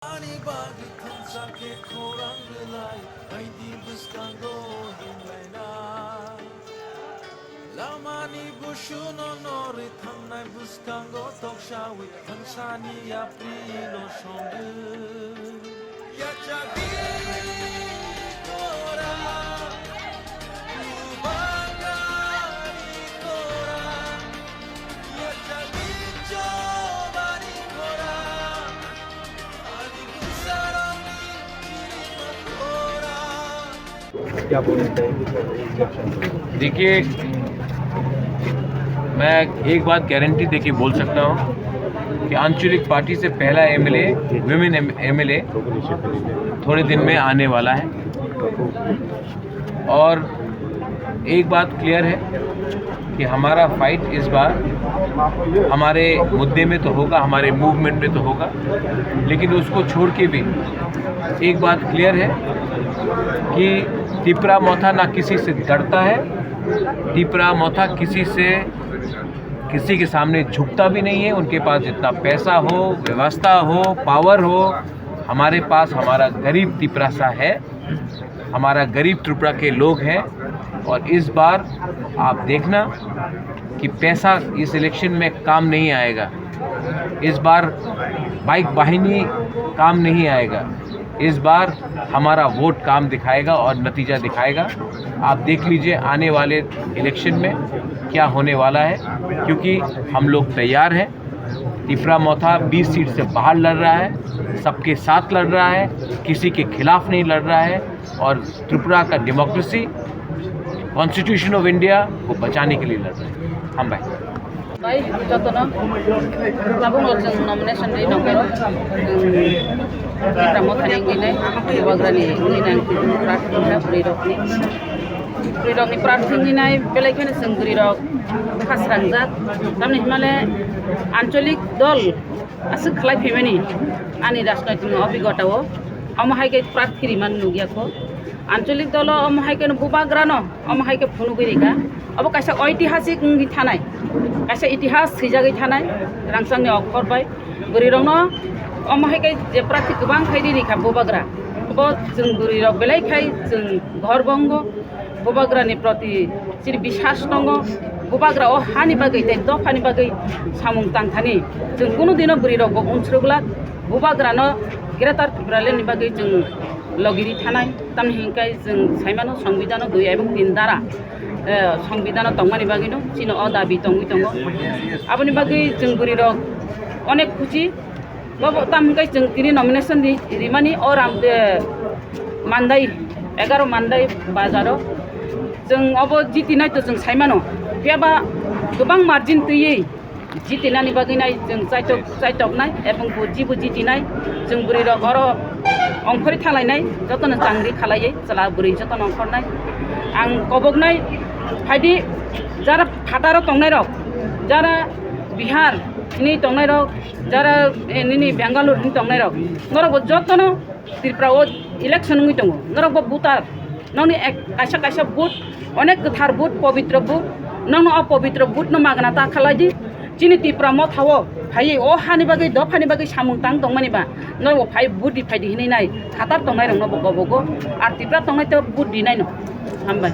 Ani bagi tansa ke korang gelai, hai di buskango himlaina. Lamani bushuno nori thangnai buskango tokshawi tangsani aprilo shongu. Yachagi kora, ubangari kora, yachagi jobari kora. क्या बोलना चाहेंगे sir election को? देखिए, मैं एक बात guarantee देके बोल सकता हूँ कि आंचलिक पार्टी से पहला एमएलए विमेन एमएलए थोड़े दिन में आने वाला है। और एक बात क्लियर है कि हमारा फाइट इस बार हमारे मुद्दे में तो होगा, हमारे मूवमेंट में तो होगा, लेकिन उसको छोड़ के भी एक बात क्लियर है कि टिपरा मोथा ना किसी से डरता है, टिपरा मोथा किसी के सामने झुकता भी नहीं है। उनके पास जितना पैसा हो, व्यवस्था हो, पावर हो, हमारे पास हमारा गरीब टिपरा सा है, हमारा गरीब त्रिपुरा के लोग हैं। और इस बार आप देखना कि पैसा इस इलेक्शन में काम नहीं आएगा, इस बार बाइक वाहिनी काम नहीं आएगा, इस बार हमारा वोट काम दिखाएगा और नतीजा दिखाएगा। आप देख लीजिए आने वाले इलेक्शन में क्या होने वाला है, क्योंकि हम लोग तैयार हैं। टिपरा मोथा 20 सीट से बाहर लड़ रहा है, सबके साथ लड़ रहा है, किसी के खिलाफ नहीं लड़ रहा है, और त्रिपुरा का डेमोक्रेसी, कॉन्स्टिट्यूशन ऑफ इंडिया को बचाने के लिए लड़ रहे हैं हम भाई। Baik, contohnya, labung lo jeng nomination di nomor kita mau tanya gini, wagrani ini nanti praktiknya beridok ni praktik ini belajar ni seng beridok khas ranjat, tapi himale ancolik dol asik kelai femini, ani rasanya itu obligata wo, amahai ke praktik riman nugia ko, ancolik dolo amahai ke nububa grano, amahai ke phonu berika. अब कैसा ऐतिहासिक थानाय कैसा इतिहास सिजागै थानाय रांसांनि अखर bye गुरिरंनो अमहायकै जे प्राक्टिक गोबां खायदि रिखा बोबाग्रा अब जों गुरिराव बेलायखाय जों घरबंग बोबाग्रानि प्रति सिरि बिश्वास दङ बोबाग्रा अ हानि बागै दफानि बागै सामुं तांथानि जों कुनु दिनो गुरिराव उनस्रोब्ला बोबाग्रानो ग्रेटार त्रिपुरालेनि बागै जों लगिरि थानाय तामहिंखाय जों साइमानो संबिधान 2 এবং 3 দ্বারা संविधान तंगमानि बागैनो चिनो दाबी तंगि दङ आबनि बागै जों गुरिरक अनेक खुशी बाबो तामहिंखाय जों दिनै नमिनेशन रिमानि और मानदाय 11 मानदाय बाजाराव जों अब जितिनाय तो जों साइमानो बेबा गोबां मार्जिन तैयै जितिनानि बागैनाय जों जायटकनाय एबं बुजिबो जितिनाय जों गुरिरक अर अंखरि थालायनाय जतन चांग्रि खालायै चला बुरै जतन अंखरनाय आं कबगनाय फायदि जारा फाटाराव तंनाय रक जारा बिहार नि तंनाय रक जारा नि बेंगालुर नि तंनाय रक नरक जतन त्रिपुरा इलेक्शन नि दङ नरक बुतार ननि कायसा कायसा बुथ अनेक गोथार बुथ पवित्र बुथ नन अपवित्र बुथ न मागना ता खालायदि चिनि त्रिपुरा मथाव फायै अ हानि बागै दफानि बागै सामुं तां दंमानिबा नरक फाय बुथ फायदि हिनै नाय फाटार तंनाय रंनो बगबगो आर त्रिपुरा तंनाय तो बुथ दिनाय न हामबाय।